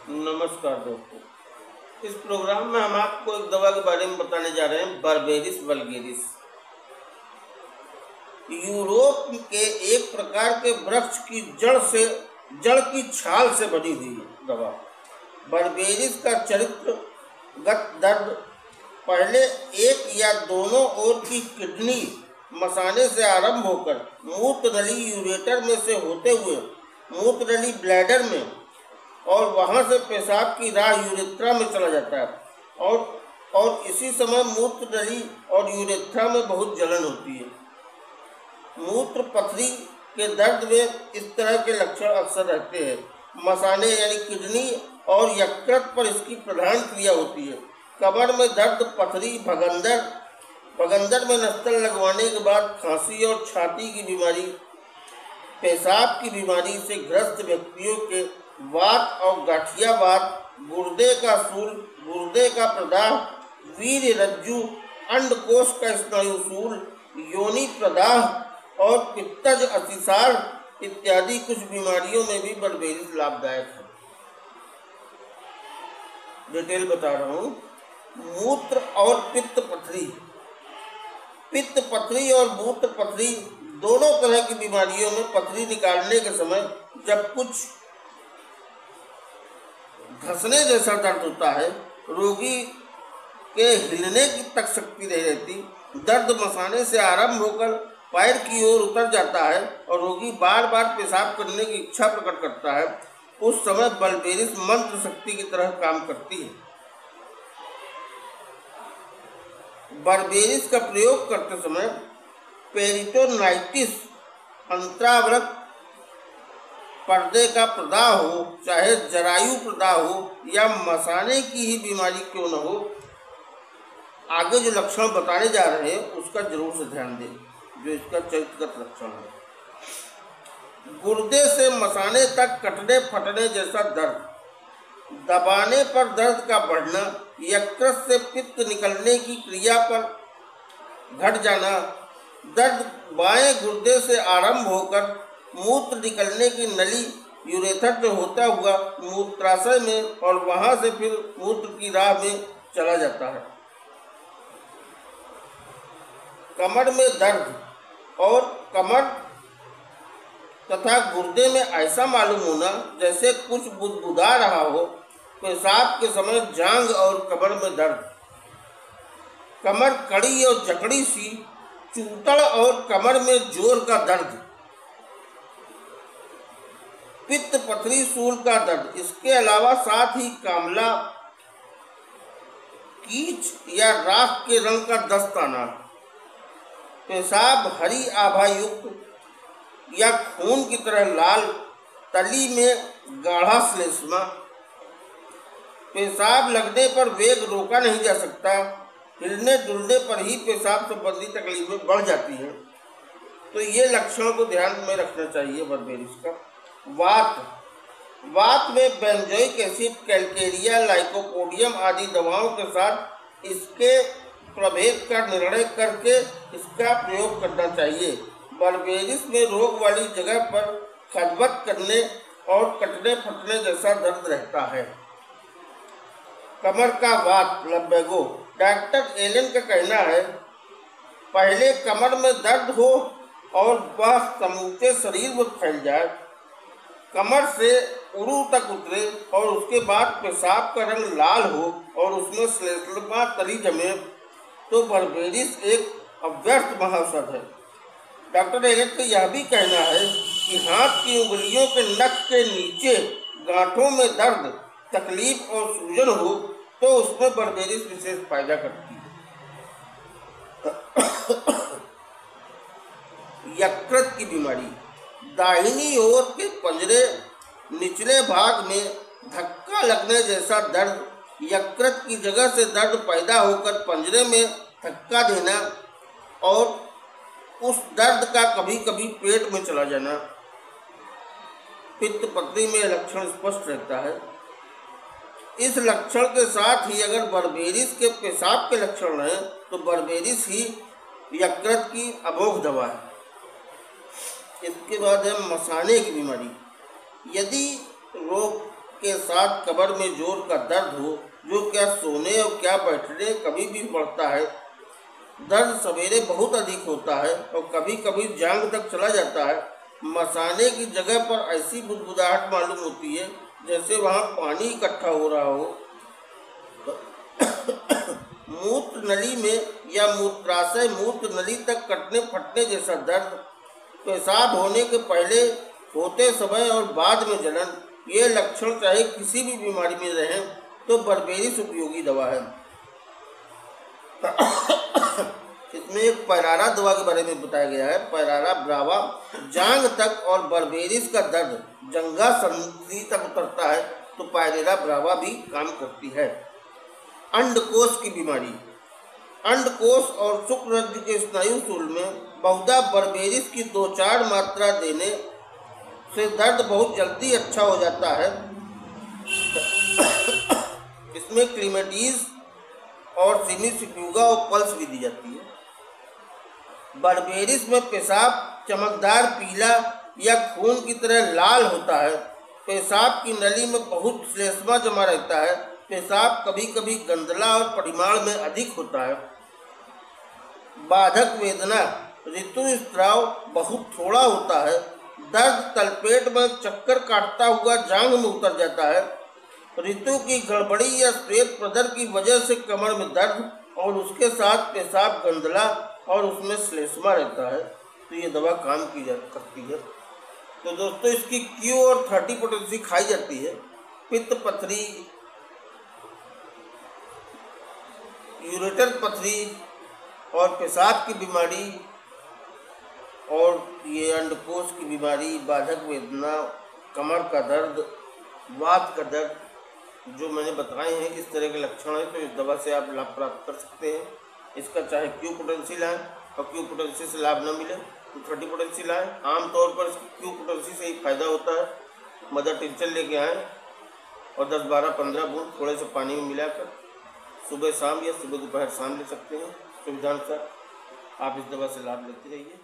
नमस्कार दोस्तों। इस प्रोग्राम में हम आपको एक दवा के बारे में बताने जा रहे हैं, बर्बेरिस वल्गेरिस। यूरोप के एक प्रकार के वृक्ष की जड़ की छाल से बनी हुई दवा। बर्बेरिस का चरित्रगत दर्द पहले एक या दोनों ओर की किडनी मसाने से आरंभ होकर मूत्र नली यूरेटर में से होते हुए मूत्र नली ब्लैडर में और वहां से पेशाब की राह यूरेथ्रा में चला जाता है और इसी समय मूत्र नली और यूरेथ्रा में बहुत जलन होती है। मूत्र पथरी के दर्द में इस तरह के लक्षण अक्सर रहते हैं। मसाने यानी किडनी और यकृत पर इसकी प्रधान क्रिया होती है। कमर में दर्द, पथरी, भगंदर में नस्तल लगवाने के बाद खांसी और छाती की बीमारी, पेशाब की बीमारी से ग्रस्त व्यक्तियों के वात और गाठियावात, गुर्दे का शूल, गुर्दे का प्रदाह, वीर्य रज्जु, अंडकोश का स्नायुशूल, योनि प्रदाह और पित्तज अतिसार इत्यादि कुछ बीमारियों में भी बर्बेरिस लाभदायक है। डिटेल बता रहा हूँ। मूत्र और पित्त पथरी और मूत्र पथरी दोनों तरह की बीमारियों में पथरी निकालने के समय जब कुछ धंसने जैसा दर्द होता है, रोगी के हिलने की तक शक्ति नहीं रहती, दर्द मसाने से आरंभ होकर पैर की ओर उतर जाता है और रोगी बार बार पेशाब करने की इच्छा प्रकट करता है, उस समय बर्बेरिस मंत्र शक्ति की तरह काम करती है। बर्बेरिस का प्रयोग करते समय पेरिटोनाइटिस, अंतरावृत पर्दे का प्रदाह हो, चाहे जरायु प्रदाह हो या मसाने की ही बीमारी क्यों न हो, आगे जो लक्षण बताने जा रहे हैं उसका जरूर से ध्यान दें, जो इसका चरित्रगत लक्षण है। गुर्दे से मसाने तक कटने फटने जैसा दर्द, दबाने पर दर्द का बढ़ना, यकृत से पित्त निकलने की क्रिया पर घट जाना, दर्द बाएं गुर्दे से आरंभ होकर मूत्र निकलने की नली यूरेथर से होता हुआ मूत्राशय में और वहां से फिर मूत्र की राह में चला जाता है। कमर में दर्द और कमर तथा गुर्दे में ऐसा मालूम होना जैसे कुछ बुदबुदा रहा हो, पेशाब के समय जांघ और कमर में दर्द, कमर कड़ी और जकड़ी सी, चूतड़ और कमर में जोर का दर्द, पित्त पथरी शूल का दर्द। इसके अलावा साथ ही कामला, कीच या राख के रंग का दस्त आना, पेशाब हरी आभा युक्त या खून की तरह लाल, तली में गाढ़ा श्लेष्मा, पेशाब लगने पर वेग रोका नहीं जा सकता, हिलने डुलने पर ही पेशाब संबंधी तकलीफें बढ़ जाती हैं। तो ये लक्षणों को ध्यान में रखना चाहिए बर्बेरिस का। वात में बेंजोइक एसिड, कैलकेरिया, लाइकोपोडियम आदि दवाओं के साथ इसके प्रभेद का निर्णय करके इसका प्रयोग करना चाहिए। बर्बेरिस में रोग वाली जगह पर खदबद करने और कटने फटने जैसा दर्द रहता है। कमर का वात, लंबेगो। डॉक्टर एलन का कहना है, पहले कमर में दर्द हो और वह समूचे शरीर में फैल जाए, कमर से उरू तक उतरे और उसके बाद पेशाब का रंग लाल हो और उसमें श्लेष्मा तरी जमे, तो बर्बेरिस एक अव्यर्थ महाऔषध है। डॉक्टर एलेट का यह भी कहना है कि हाथ की उंगलियों के नख के नीचे गांठों में दर्द, तकलीफ और सूजन हो तो उसमें बर्बेरिस विशेष फायदा करती है। यकृत की बीमारी, दाहिनी ओर के पंजरे निचले भाग में धक्का लगने जैसा दर्द, यकृत की जगह से दर्द पैदा होकर पंजरे में धक्का देना और उस दर्द का कभी कभी पेट में चला जाना। पित्त पथरी में लक्षण स्पष्ट रहता है। इस लक्षण के साथ ही अगर बर्बेरिस के पेशाब के लक्षण हैं तो बर्बेरिस ही यकृत की अमोघ दवा है। इसके बाद है मसाने की बीमारी। यदि के साथ कमर में जोर का दर्द हो, जो क्या सोने और क्या बैठने कभी भी बढ़ता है। दर्द सवेरे बहुत अधिक होता है और कभी कभी जांघ तक चला जाता है। मसाने की जगह पर ऐसी बुदबुदाहट मालूम होती है जैसे वहाँ पानी इकट्ठा हो रहा हो। मूत्र नली में या मूत्राशय मूत्र नली तक कटने फटने जैसा दर्द, पेशाब होने के पहले, होते समय और बाद में जलन, ये लक्षण चाहे किसी भी बीमारी में रहें तो बर्बेरिस उपयोगी दवा है। इसमें एक पैरारा दवा के बारे में बताया गया है। पैरारा ब्रावा जांघ तक और बर्बेरिस का दर्द जंघा संधि तक उतरता है तो पैरारा ब्रावा भी काम करती है। अंडकोश की बीमारी, अंडकोश और शुक्ररज्जु के स्नायुशूल में बहुधा बर्बेरिस की 2-4 मात्रा देने से दर्द बहुत जल्दी अच्छा हो जाता है। इसमें क्लीमेटीज और सिमिसिफ्यूगा और पल्स भी दी जाती है। बर्बेरिस में पेशाब चमकदार पीला या खून की तरह लाल होता है। पेशाब की नली में बहुत श्लेष्मा जमा रहता है। पेशाब कभी कभी गंदला और परिमाण में अधिक होता है। बाधक वेदना, ऋतुस्राव बहुत थोड़ा होता है। दर्द तलपेट में चक्कर काटता हुआ जांघ में उतर जाता है। ऋतु की गड़बड़ी या श्वेत प्रदर की वजह से कमर में दर्द और उसके साथ पेशाब गंदला और उसमें श्लेष्मा रहता है तो ये दवा काम की करती है। तो दोस्तों इसकी क्यू और 30 पोटेंसी खाई जाती है। पित्त पथरी, यूरेटर पथरी और पेशाब की बीमारी और ये अंडकोश की बीमारी, बाधक वेदना, कमर का दर्द, वात का दर्द, जो मैंने बताए हैं इस तरह के लक्षण हैं तो इस दवा से आप लाभ प्राप्त कर सकते हैं। इसका चाहे क्यू पोटेंसी लाएँ और क्यू पोटेंसी से लाभ न मिले तो 30 पोटेंसी लाएँ। आमतौर पर इसकी क्यू पोटेंसी से ही फायदा होता है। मदर टिंचर लेके आएँ और 10, 12, 15 बूंद थोड़े से पानी में मिलाकर सुबह शाम या सुबह दोपहर शाम ले सकते हैं। सुविधानुसार आप इस दवा से लाभ लेते रहिए।